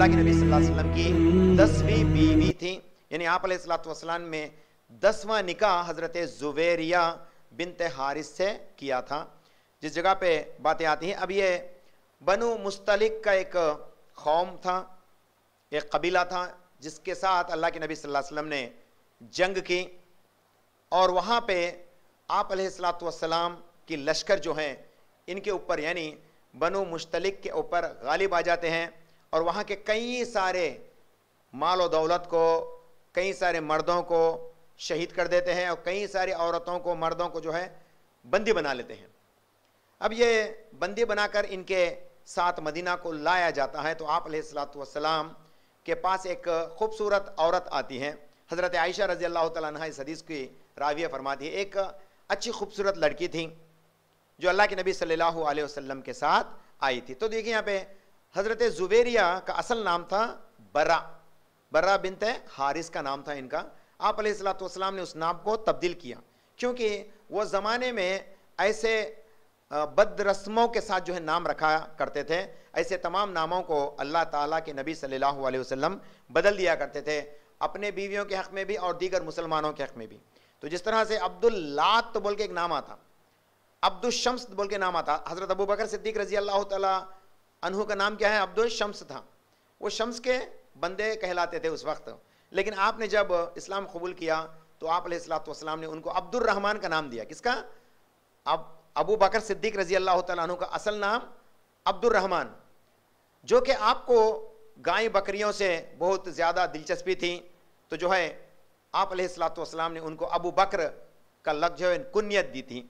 अल्लाह के नबी सल्लल्लाहु अलैहि वसल्लम की 10वीं बीवी थी, यानी आप अलैहिस्सलातु वस्सलाम में 10वां निकाह हजरत जुवेरिया बिनते हारिस से किया था। जिस जगह पे बातें आती हैं, अब ये बनु मुस्तलिक का एक कौम था, एक कबीला था जिसके साथ अल्लाह के नबी सल्लल्लाहु अलैहि वसल्लम ने जंग की, और वहाँ पे आप अलैहिस्सलातु वस्सलाम की लश्कर जो हैं इनके ऊपर यानी बनु मुस्तलिक के ऊपर गालिब आ जाते हैं, और वहाँ के कई सारे माल और दौलत को, कई सारे मर्दों को शहीद कर देते हैं, और कई सारी औरतों को, मर्दों को जो है बंदी बना लेते हैं। अब ये बंदी बनाकर इनके साथ मदीना को लाया जाता है, तो आप अलैहिस्सलातु वस्सलाम के पास एक खूबसूरत औरत आती है। हज़रत आयशा रज़ी अल्लाह तआला अन्हा इस हदीस की राविया फरमाती है, एक अच्छी खूबसूरत लड़की थी जो अल्लाह के नबी सल्लल्लाहु अलैहि वसल्लम के साथ आई थी। तो देखिए यहाँ पे हज़रत जुवेरिया का असल नाम था बर्रा, बर्रा बिनते हारिस का नाम था इनका। आप अलैहिस्सलातु वस्सलाम ने उस नाम को तब्दील किया, क्योंकि वो ज़माने में ऐसे बद रस्मों के साथ जो है नाम रखा करते थे, ऐसे तमाम नामों को अल्लाह ताला के नबी सल्लल्लाहु अलैहि वसल्लम बदल दिया करते थे, अपने बीवियों के हक़ में भी और दीगर मुसलमानों के हक़ में भी। तो जिस तरह से अब्दुल्लात बोल के एक नाम आता, अब्दुल शम्स बोल के नाम आता, हज़रत अबू बकर सिद्दीक़ रज़ी अल्लाह ताला अन्हु का नाम क्या है, अब्दुल शम्स था। वो शम्स के बंदे कहलाते थे उस वक्त, लेकिन आपने जब इस्लाम कबूल किया तो आप अलैहिस्सलातु वस्सलाम ने उनको अब्दुर रहमान का नाम दिया। किसका? अब अबू बकर सिद्दीक़ रज़ी अल्लाह ताला अन्हु का असल नाम अब्दुर रहमान, जो कि आपको गाय बकरियों से बहुत ज़्यादा दिलचस्पी थी, तो जो है आप अलैहिस्सलातु वस्सलाम ने उनको अबू बकर का लक़्ब जो है कुन्यत दी थी,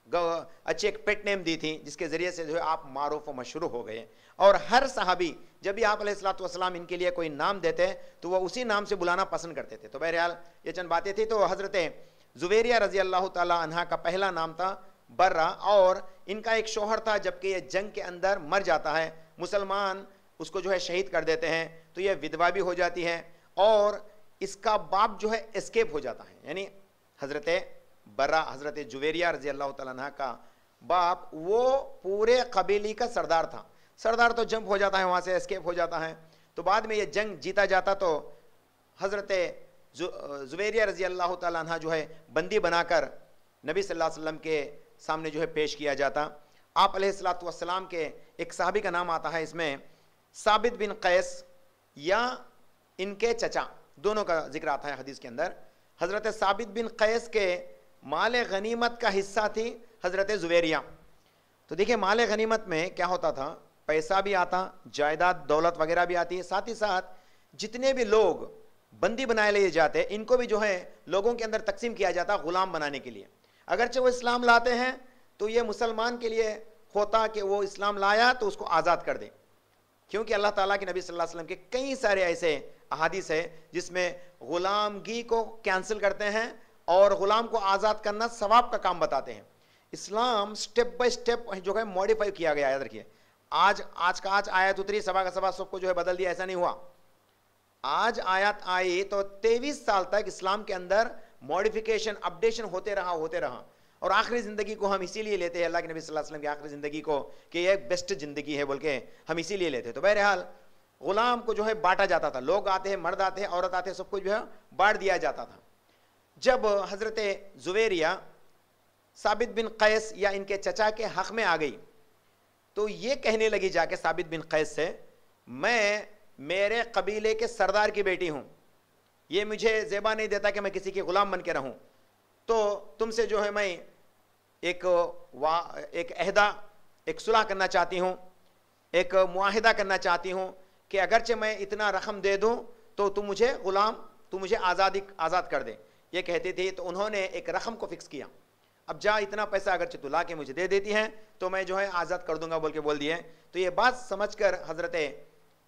अच्छी एक पेट नेम दी थी, जिसके ज़रिए से जो है आप मारूफ व मशहूर हो गए। और हर सहाबी जब भी आप अलैहिस्सलातु वस्सलाम इनके लिए कोई नाम देते तो वह उसी नाम से बुलाना पसंद करते थे। तो बहरहाल ये चंद बातें थी। तो हज़रत जुवेरिया रज़ी अल्लाह ताला अन्हा का पहला नाम था बर्रा, और इनका एक शौहर था, जबकि ये जंग के अंदर मर जाता है, मुसलमान उसको जो है शहीद कर देते हैं, तो ये विधवा भी हो जाती है, और इसका बाप जो है एस्केप हो जाता है। यानी हज़रत बर्रा, हज़रत जुवेरिया रज़ी अल्लाह ताला अन्हा का बाप वो पूरे कबीले का सरदार था। सरदार तो जंप हो जाता है, वहाँ से एस्केप हो जाता है, तो बाद में ये जंग जीता जाता, तो हज़रत जुवेरिया रज़ी अल्लाह ताला अन्हा जो है बंदी बनाकर नबी सल्लल्लाहु अलैहि वसल्लम के सामने जो है पेश किया जाता। आप अलैहिस्सलातु वस्सलाम के एक सहाबी का नाम आता है इसमें साबित बिन कैस या इनके चचा, दोनों का जिक्र आता है हदीस के अंदर। हज़रत साबित बिन कैस के माल गनीमत का हिस्सा थी हज़रत जुवेरिया। तो देखिए माल गनीमत में क्या होता था, पैसा भी आता, जायदाद दौलत वगैरह भी आती है, साथ ही साथ जितने भी लोग बंदी बनाए लिए जाते इनको भी जो है लोगों के अंदर तकसीम किया जाता गुलाम बनाने के लिए। अगरचे वो इस्लाम लाते हैं तो ये मुसलमान के लिए होता कि वो इस्लाम लाया तो उसको आज़ाद कर दे, क्योंकि अल्लाह ताला के नबी सल्लल्लाहु अलैहि वसल्लम के कई सारे ऐसे अहादीस है जिसमें ग़ुलामगी को कैंसिल करते हैं और ग़ुलाम को आज़ाद करना सवाब का काम बताते हैं। इस्लाम स्टेप बाय स्टेप जो है मॉडिफाई किया गया। याद रखिए, आज का आयत उतरी, सभा का सभा सबको जो है बदल दिया, ऐसा नहीं हुआ। आज आयत आई तो 23 साल तक इस्लाम के अंदर मॉडिफिकेशन, अपडेशन होते रहा, और आखिरी ज़िंदगी को हम इसीलिए लेते हैं, अल्लाह के नबी सल्लल्लाहु अलैहि वसल्लम की आखिरी ज़िंदगी को, कि ये बेस्ट ज़िंदगी है बोल के हम इसीलिए लेते हैं। तो बहरहाल ग़ुलाम को जो है बांटा जाता था, लोग आते हैं, मर्द आते हैं, औरत आते हैं, सबको जो है बांट दिया जाता था। जब हज़रत जुवेरिया साबित बिन कैस या इनके चचा के हक़ में आ गई, तो ये कहने लगी जाके साबित बिन कैस से, मैं मेरे कबीले के सरदार की बेटी हूँ, ये मुझे ज़ेबा नहीं देता कि मैं किसी की ग़ुलाम बन के रहूँ, तो तुमसे जो है मैं एक अहदा, एक सुलह करना चाहती हूँ, एक मुआहिदा करना चाहती हूँ कि अगरचे मैं इतना रकम दे दूँ तो तुम मुझे ग़ुलाम, तुम मुझे आज़ाद कर दे। ये कहती थी, तो उन्होंने एक रकम को फिक्स किया, अब जा इतना पैसा अगरचे तू ला के मुझे दे देती हैं तो मैं जो है आज़ाद कर दूंगा बोल के बोल दिए। तो ये बात समझकर हज़रत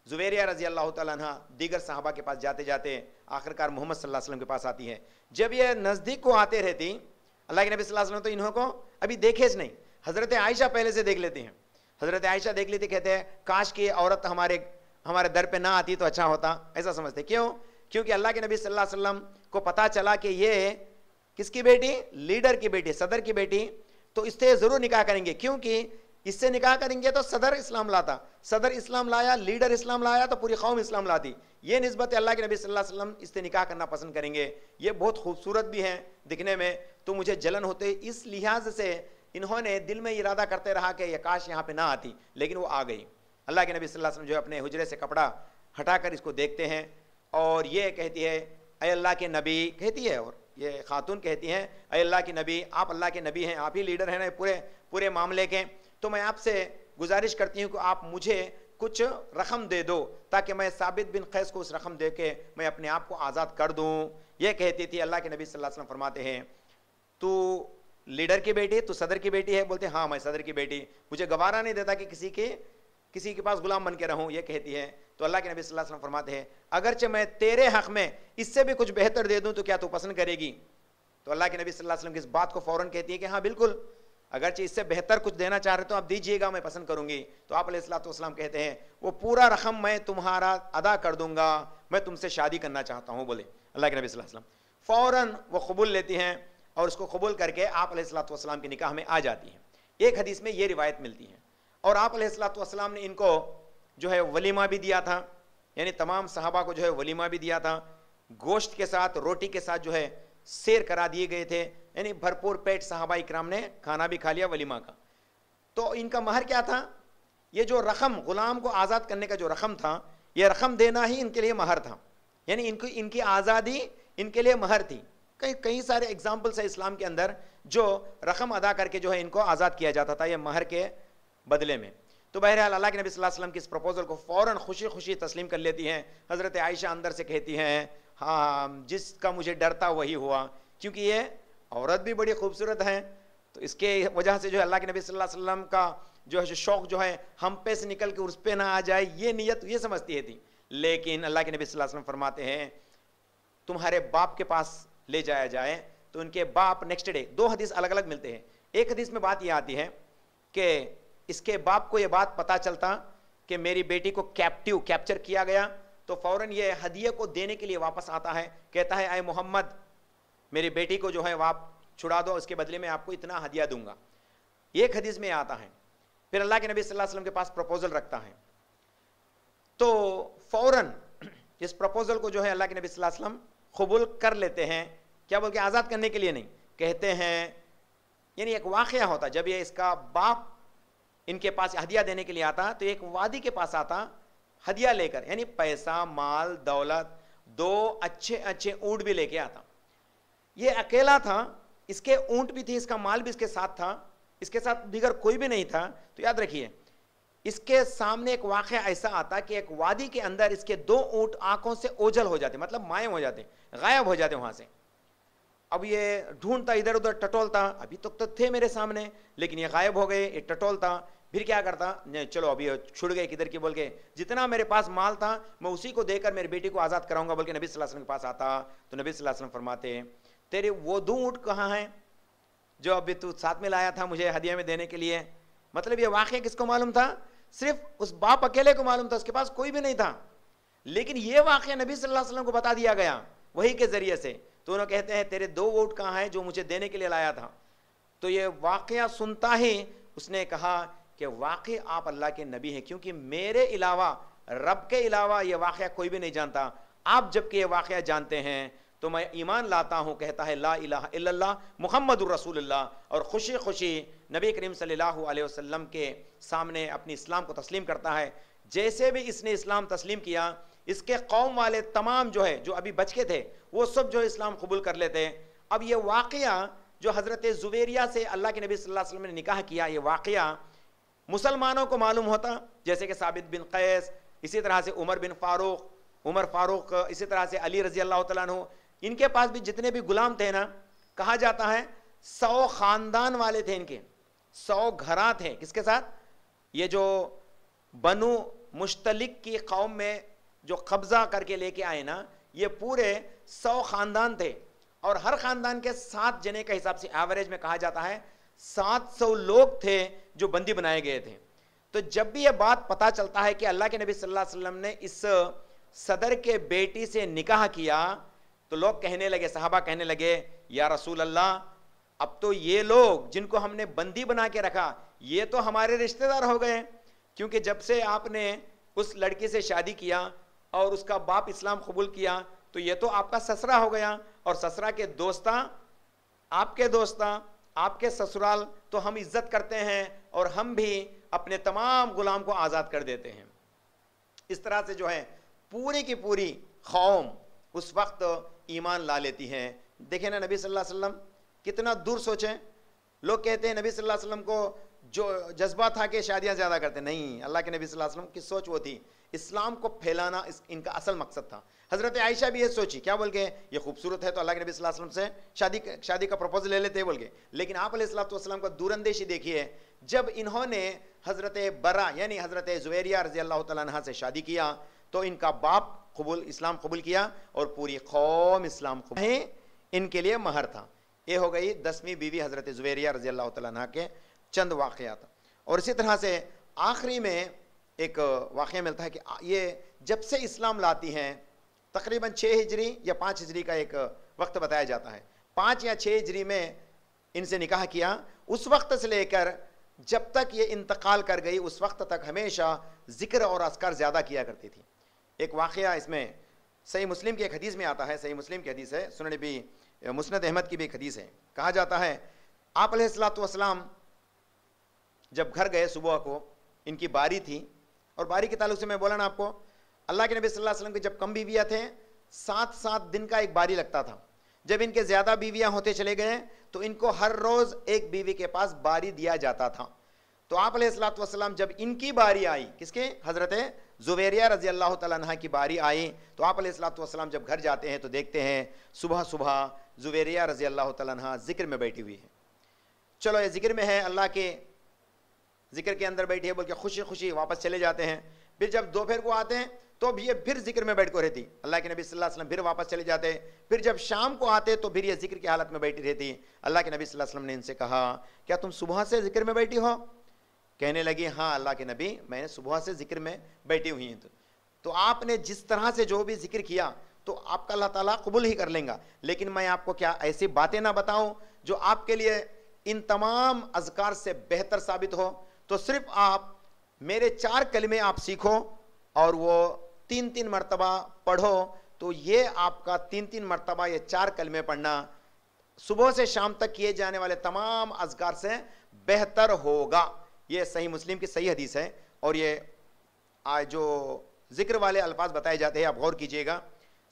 जुवेरिया रज़ी अल्लाह ताला अन्हा दीगर सहाबा के पास जाते जाते आखिरकार मोहम्मद सल्लल्लाहु अलैहि वसल्लम के पास आती है। जब ये नज़दीक को आते रहती, अल्लाह के नबी सल्लल्लाहु अलैहि वसल्लम तो इन्हों को अभी देखे ज नहीं, हज़रत आयशा पहले से देख लेती हैं। हज़रत आयशा देख लेती, कहते हैं काश की औरत हमारे दर पे ना आती तो अच्छा होता, ऐसा समझते। क्यों? क्योंकि अल्लाह के नबी सल्लल्लाहु अलैहि वसल्लम को पता चला कि ये किसकी बेटी, लीडर की बेटी, सदर की बेटी, तो इससे ज़रूर निकाह करेंगे, क्योंकि इससे निकाह करेंगे तो सदर इस्लाम लाता, सदर इस्लाम लाया, लीडर इस्लाम लाया तो पूरी कौम इस्लाम लाती। ये निस्बत अल्लाह के नबी सल्लल्लाहु अलैहि वसल्लम इससे निकाह करना पसंद करेंगे। ये बहुत खूबसूरत भी हैं दिखने में, तो मुझे जलन होते, इस लिहाज से इन्होंने दिल में इरादा करते रहा कि ये काश यहाँ पे ना आती, लेकिन वो आ गई। अल्लाह के नबी सल्लल्लाहु अलैहि वसल्लम जो है अपने हुजरे से कपड़ा हटाकर इसको देखते हैं और ये कहती है, अय अल्लाह के नबी, कहती है, और ये खातून कहती हैं, अय अल्लाह के नबी, आप अल्लाह के नबी हैं, आप ही लीडर हैं ना पूरे मामले के, तो मैं आपसे गुजारिश करती हूँ कि आप मुझे कुछ रकम दे दो ताकि मैं साबित बिन कैस को उस रकम दे के मैं अपने आप को आज़ाद कर दूँ। ये कहती थी। अल्लाह के नबी सल्लल्लाहु अलैहि वसल्लम फरमाते हैं, तू लीडर की बेटी, तू सदर की बेटी है? बोलते हाँ मैं सदर की बेटी, मुझे गवारा नहीं देता कि किसी के पास गुलाम बन के रहूं। ये कहती है। तो अल्लाह के नबी सल्लल्लाहु अलैहि वसल्लम फरमाते हैं, अगरचे मैं तेरे हक में इससे भी कुछ बेहतर दे दूं तो क्या तू पसंद करेगी? तो अल्लाह के नबी सल्लल्लाहु अलैहि वसल्लम की इस बात को फौरन कहती है कि हाँ बिल्कुल, अगरचे इससे बेहतर कुछ देना चाह रहे तो आप दीजिएगा, मैं पसंद करूंगी। तो आप अलैहिस्सलाम कहते हैं, वो पूरा रकम मैं तुम्हारा अदा कर दूंगा, मैं तुमसे शादी करना चाहता हूँ। बोले अल्लाह के नबी सल्लल्लाहु अलैहि वसल्लम फौरन वो कबूल लेती हैं और उसको कबूल करके आप अलैहिस्सलाम की निकाह में आ जाती हैं। एक हदीस में ये रिवायत मिलती है। और आप अलैहिस्सलाम ने इनको जो है वलीमा भी दिया था, यानी तमाम सहाबा को जो है वलीमा भी दिया था, गोश्त के साथ रोटी के साथ जो है शेर करा दिए गए थे, यानी भरपूर पेट सहाबा इकराम ने खाना भी खा लिया वलीमा का। तो इनका महर क्या था? ये जो रकम, गुलाम को आज़ाद करने का जो रकम था, ये रकम देना ही इनके लिए महर था, यानी इनकी आज़ादी इनके लिए महर थी। कई सारे एग्जाम्पल्स है इस्लाम के अंदर जो रकम अदा करके जो है इनको आज़ाद किया जाता था, ये महर के बदले में। तो बहरहाल अल्लाह के नबी सल्लल्लाहु अलैहि वसल्लम की इस प्रपोजल को फ़ौरन खुशी खुशी तस्लीम कर लेती हैं। हज़रत आयशा अंदर से कहती हैं, हाँ जिसका मुझे डर था वही हुआ, क्योंकि ये औरत भी बड़ी खूबसूरत है, तो इसके वजह से जो है अल्लाह के नबी सल्लल्लाहु अलैहि वसल्लम का जो है शौक़ जो है हम पे से निकल के उस पे ना आ जाए, ये नीयत ये समझती है थी। लेकिन अल्लाह के नबी सल्लल्लाहु अलैहि वसल्लम फरमाते हैं, तुम्हारे बाप के पास ले जाया जाए। तो उनके बाप नेक्स्ट डे, दो हदीस अलग अलग मिलते हैं। एक हदीस में बात यह आती है कि इसके बाप को यह बात पता चलता कि मेरी बेटी को कैप्चर किया गया, तो फौरन ये हदिये को देने के लिए वापस आता है, कहता है आए मोहम्मद, मेरी बेटी को जो है आप छुड़ा दो, इसके बदले में आपको इतना हदिया दूंगा। एक हदीस में आता है। फिर अल्लाह के नबी सल्लल्लाहु अलैहि वसल्लम के पास प्रपोजल रखता है, तो फौरन इस प्रपोजल को जो है अल्लाह के नबी सल्लल्लाहु अलैहि वसल्लम कबूल कर लेते हैं। क्या बोल के? आज़ाद करने के लिए नहीं, कहते हैं, यानी एक वाक़या होता, जब ये इसका बाप इनके पास हदिया देने के लिए आता, तो एक वादी के पास आता हदिया लेकर, यानी पैसा, माल, दौलत, दो अच्छे अच्छे ऊँट भी लेके आता। ये अकेला था, इसके ऊँट भी थे, इसका माल भी इसके साथ था, इसके साथ दीगर कोई भी नहीं था। तो याद रखिए, इसके सामने एक वाक़या ऐसा आता कि एक वादी के अंदर इसके दो ऊँट आंखों से ओझल हो जाते, मतलब मायम हो जाते, गायब हो जाते वहां से। अब ये ढूंढता, इधर उधर टटोलता, अभी तक तो थे मेरे सामने, लेकिन ये गायब हो गए। ये टटोलता, फिर क्या करता, नहीं चलो अभी छुड़ गए किधर की, बोल के जितना मेरे पास माल था मैं उसी को देकर मेरी बेटी को आज़ाद कराऊंगा, बोल के नबी सल्लल्लाहु अलैहि वसल्लम के पास आता। तो नबी सल्लल्लाहु अलैहि वसल्लम फरमाते, तेरे वो दो ऊँट कहाँ हैं जो अभी तू साथ में लाया था मुझे हदिया में देने के लिए? मतलब ये वाक़या किसको मालूम था? सिर्फ उस बाप अकेले को मालूम था, उसके पास कोई भी नहीं था। लेकिन ये वाक़या नबी सल्लल्लाहु अलैहि वसल्लम को बता दिया गया वही के जरिए से। तो उन्होंने कहते हैं, तेरे दो ऊँट कहाँ हैं जो मुझे देने के लिए लाया था? तो ये वाक़या सुनता ही उसने कहा कि वाकई आप अल्लाह के नबी हैं, क्योंकि मेरे अलावा, रब के अलावा ये वाक़या कोई भी नहीं जानता। आप जबकि ये वाक़या जानते हैं तो मैं ईमान लाता हूँ। कहता है ला इलाहा इल्लल्लाह मुहम्मदुर रसूलुल्लाह, और खुशी खुशी नबी करीम सल्लल्लाहु अलैहि वसल्लम के सामने अपनी इस्लाम को तस्लीम करता है। जैसे भी इसने इस्लाम तस्लीम किया, इसके कौम वाले तमाम जो है, जो अभी बच के थे, वो सब जो इस्लाम कबूल कर लेते। अब ये वाक़या जो हज़रत ज़ुबैरिया से अल्लाह के नबी सल्लल्लाहु अलैहि वसल्लम ने निकाह किया, ये वाक़या मुसलमानों को मालूम होता, जैसे कि साबित बिन कैस, इसी तरह से उमर फारूक, इसी तरह से अली रज़ी अल्लाह तआला अन्हु, इनके पास भी जितने भी गुलाम थे ना, कहा जाता है 100 खानदान वाले थे, इनके 100 घरां थे। किसके साथ? ये जो बनु मुश्तलिक की कौम में जो कब्जा करके लेके आए ना, ये पूरे 100 खानदान थे, और हर खानदान के 7 जने के हिसाब से एवरेज में कहा जाता है 700 लोग थे जो बंदी बनाए गए थे। तो जब भी ये बात पता चलता है कि अल्लाह के नबी सल्लल्लाहु अलैहि वसल्लम ने इस सदर के बेटी से निकाह किया, तो लोग कहने लगे, सहाबा कहने लगे, या रसूल अल्लाह, अब तो ये लोग जिनको हमने बंदी बना के रखा ये तो हमारे रिश्तेदार हो गए, क्योंकि जब से आपने उस लड़की से शादी किया और उसका बाप इस्लाम कबूल किया तो ये तो आपका ससुरा हो गया, और ससुरा के दोस्ता आपके दोस्ता आपके ससुराल, तो हम इज्जत करते हैं और हम भी अपने तमाम गुलाम को आज़ाद कर देते हैं। इस तरह से जो है पूरी की पूरी कौम उस वक्त ईमान ला लेती है। देखें ना नबी सल्लल्लाहु अलैहि वसल्लम कितना दूर सोचें। लोग कहते हैं नबी सल्लल्लाहु अलैहि वसल्लम को जो जज्बा था कि शादियां ज़्यादा करते, नहीं, अल्लाह के नबी सल्लल्लाहु अलैहि वसल्लम की सोच वो थी, इस्लाम को फैलाना इनका असल मकसद था। हज़रत आयशा भी ये सोची, क्या बोल के, ये खूबसूरत है तो अल्लाह के नबी सल्लल्लाहु अलैहि वसल्लम से शादी का प्रपोजल ले लेते बोल के। लेकिन आप अलैहिस्सलातु वस्सलाम का दूरंदेशी देखिए, जब इन्होंने हज़रत बरा यानी हज़रत जुवैरिया रज़ी अल्लाह तआला अन्हा से शादी किया तो इनका बाप इस्लाम कबूल किया और पूरी कौम इस्लाम कबूल, इनके लिए महर था। ये हो गई 10वीं बीवी हज़रत जुवैरिया रज़ी अल्लाह तआला अन्हा के चंद वाक़यात। और इसी तरह से आखिरी में एक वाक़या मिलता है कि ये जब से इस्लाम लाती हैं तकरीबन 6 हिजरी या 5 हिजरी का एक वक्त बताया जाता है, 5 या 6 हिजरी में इनसे निकाह किया। उस वक्त से लेकर जब तक ये इंतकाल कर गई उस वक्त तक हमेशा जिक्र और अस्कार ज़्यादा किया करती थी। एक वाक़या इसमें सही मुस्लिम की एक हदीस में आता है, सही मुस्लिम की हदीस है, सुनन भी मुस्नद अहमद की भी एक हदीस है। कहा जाता है आप अलैहिस्सलातु वस्सलाम जब घर गए सुबह को, इनकी बारी थी, और बारी के ताल्लुक से मैं बोला ना आपको, अल्लाह के नबी सल्लल्लाहु अलैहि वसल्लम के जब कम बीवियाँ थे 7-7 दिन का एक बारी लगता था। जब इनके ज़्यादा बीवियाँ होते चले गए तो इनको हर रोज़ एक बीवी के पास बारी दिया जाता था। तो आप अलैहिस्सलातु वस्सलाम जब इनकी बारी आई, किसके, हज़रत जुवैरिया रज़ी अल्लाह तआला अन्हा की बारी आई, तो आप अलैहिस्सलातु वस्सलाम जब घर जाते हैं तो देखते हैं सुबह सुबह जुवैरिया रज़ी अल्लाह तआला अन्हा जिक्र में बैठी हुई है। चलो ये जिक्र में है, अल्लाह के जिक्र के अंदर बैठी है बोल के खुशी खुशी वापस चले जाते हैं। फिर जब दोपहर को आते हैं तो भी ये फिर जिक्र में बैठ को रहती, अल्लाह के नबी सल्लल्लाहु अलैहि वसल्लम फिर वापस चले जाते। फिर जब शाम को आते तो फिर ये जिक्र की हालत में बैठी रहती। अल्लाह के नबी सल्लल्लाहु अलैहि वसल्लम ने इनसे कहा क्या तुम सुबह से जिक्र में बैठी हो? कहने लगी हाँ अल्लाह के नबी, मैंने सुबह से जिक्र में बैठी हुई हैं। तो आपने जिस तरह से जो भी जिक्र किया तो आपका अल्लाह ताला कबूल ही कर लेगा, लेकिन मैं आपको क्या ऐसी बातें ना बताऊं जो आपके लिए इन तमाम अज़कार से बेहतर साबित हो? तो सिर्फ आप मेरे 4 कलमे आप सीखो और वो 3-3 मरतबा पढ़ो, तो ये आपका 3-3 मरतबा ये 4 कलमे पढ़ना सुबह से शाम तक किए जाने वाले तमाम अज़कार से बेहतर होगा। ये सही मुस्लिम की सही हदीस है। और ये आज जो जिक्र वाले अल्फाज बताए जाते हैं आप गौर कीजिएगा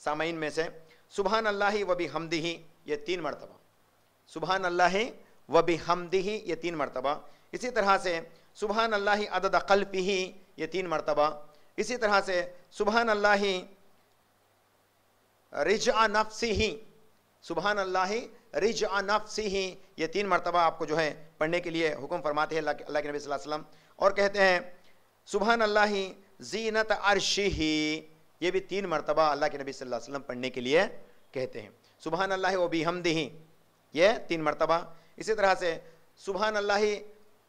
सामाइन में से, सुबहान अल्लाहि व बिहम्दिही ये 3 मरतबा, सुबहान अल्लाहि व बिहम्दिही ये 3 मरतबा। इसी तरह से सुबहान अल्लाहि अदद क़ल्बिही ये 3 मरतबा। इसी तरह से सुबहान अल्लाहि रिजअ नफ्सिही, सुबहान अल्लाहि रिजअ नफ्सिही ये 3 मरतबा आपको जो है पढ़ने के लिए हुक्म फरमाते हैं अल्लाह के नबी सल्लल्लाहु अलैहि वसल्लम। और कहते हैं सुबहान अल्लाहि ज़ीनत अर्शिही ये भी 3 मरतबा अल्लाह के नबी सल्लल्लाहु अलैहि वसल्लम पढ़ने के लिए कहते हैं। सुबहान अल्लाहि व बिहम्दिही ये 3 मरतबा। इसी तरह से सुबहान अल्लाहि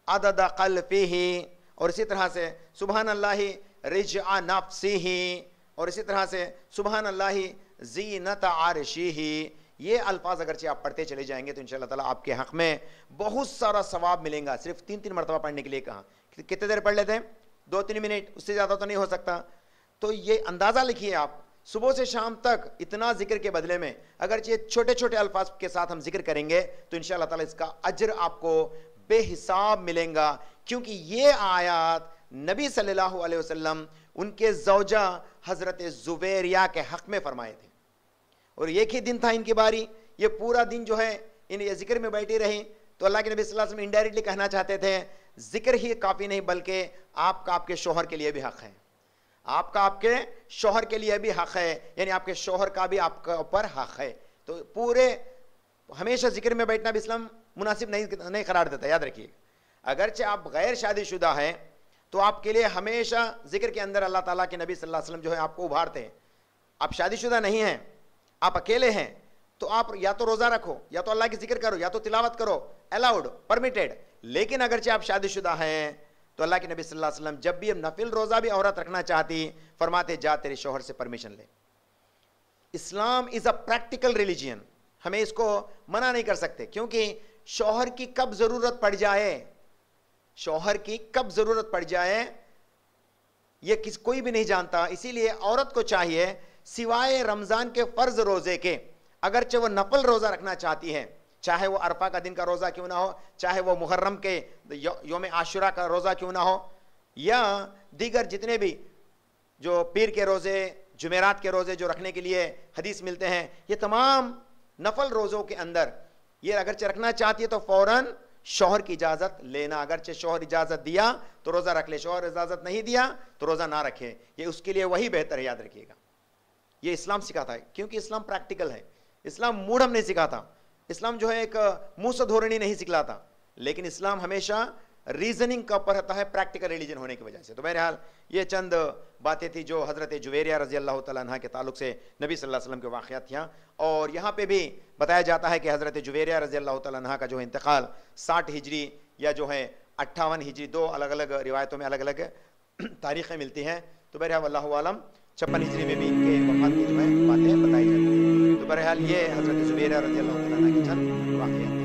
अदद क़ल्बिही, और इसी तरह से सुबहान अल्लाहि रिजअ नफ्सिही, और इसी तरह से सुबहान अल्लाहि ज़ीनत अर्शिही। ये अल्फाज अगरचे आप पढ़ते चले जाएंगे तो इंशाअल्लाह ताला आपके हक़ में बहुत सारा सवाब मिलेगा। सिर्फ 3-3 मरतबा पढ़ने के लिए कहा, कितने देर पढ़ लेते हैं? 2-3 मिनट, उससे ज़्यादा तो नहीं हो सकता। तो ये अंदाज़ा लिखिए आप, सुबह से शाम तक इतना जिक्र के बदले में अगरचे छोटे छोटे अल्फाज के साथ हम जिक्र करेंगे तो इंशाअल्लाह ताला इसका अजर आपको बेहिसाब मिलेगा। क्योंकि ये आयत नबी सल्लल्लाहु अलैहि वसल्लम उनके ज़ौजा हज़रत जुवैरिया के हक़ में फरमाए थे, और एक ही दिन था इनकी बारी। ये पूरा दिन जो है इन ये जिक्र में बैठी रही। तो अल्लाह के नबी सल्लल्लाहु अलैहि वसल्लम इनडायरेक्टली कहना चाहते थे जिक्र ही काफ़ी नहीं बल्कि आपका आपके शोहर के लिए भी हक़ है, आपका आपके शोहर के लिए भी हक़ है, यानी आपके शोहर का भी आपके ऊपर हक़ है। तो पूरे हमेशा जिक्र में बैठना भी इस्लाम मुनासिब नहीं करार देता। याद रखिए, अगरचे आप गैर शादीशुदा हैं तो आपके लिए हमेशा जिक्र के अंदर अल्लाह ताला के नबी सल्लल्लाहु अलैहि वसल्लम जो है आपको उभारते हैं। आप शादीशुदा नहीं हैं, आप अकेले हैं, तो आप या तो रोज़ा रखो, या तो अल्लाह की जिक्र करो, या तो तिलावत करो, अलाउड, परमिटेड। लेकिन अगरचे आप शादीशुदा हैं तो अल्लाह के नबी सल्लल्लाहु अलैहि वसल्लम जब भी नफिल रोज़ा भी औरत रखना चाहती फरमाते जा तेरे शोहर से परमिशन ले। इस्लाम इज़ अ प्रैक्टिकल रिलीजियन, हमें इसको मना नहीं कर सकते, क्योंकि शौहर की कब जरूरत पड़ जाए, शौहर की कब जरूरत पड़ जाए ये कोई भी नहीं जानता। इसीलिए औरत को चाहिए सिवाय रमजान के फर्ज रोजे के, अगरचे वो नफल रोजा रखना चाहती है, चाहे वो अरफा का दिन का रोजा क्यों ना हो, चाहे वो मुहर्रम के योम आशुरा का रोजा क्यों ना हो, या दीगर जितने भी जो पीर के रोजे, जुमेरात के रोजे जो रखने के लिए हदीस मिलते हैं, ये तमाम नफल रोजों के अंदर ये अगरचे रखना चाहती है तो फौरन शौहर की इजाजत लेना। अगरचे शौहर इजाजत दिया तो रोजा रख ले, शौहर इजाजत नहीं दिया तो रोजा ना रखे, ये उसके लिए वही बेहतर है, याद रखिएगा। ये इस्लाम सिखाता है, क्योंकि इस्लाम प्रैक्टिकल है। इस्लाम मूढ़ नहीं सिखाता, इस्लाम जो है एक मुंह से धोरणी नहीं सिखलाता, लेकिन इस्लाम हमेशा रीजनिंग का ऊपर रहता है, प्रैक्टिकल रिलीजन होने की वजह से। तो बहरहाल ये चंद बातें थी जो हजरत जुवेरिया रजी अल्लाह तआला अन्हा के ताल्लुक से नबी सल्लल्लाहु अलैहि वसल्लम के वाक़यात थियाँ। और यहाँ पे भी बताया जाता है कि हजरत जुवेरिया रजी अल्लाह तआला अन्हा का जो इंतकाल 60 हिजरी या जो है 58 हिजरी, दो अलग अलग रिवायतों में अलग अलग तारीखें मिलती हैं। तो बहरहाल अल्लाहु आलम 56 हिजरी में भी इनके वफ़ात की जो है बातें बताई जाती हैं। तो बहरहाल ये हजरत जुवेरिया रजी अल्लाह तआला अन्हा के चंद वाक़यात।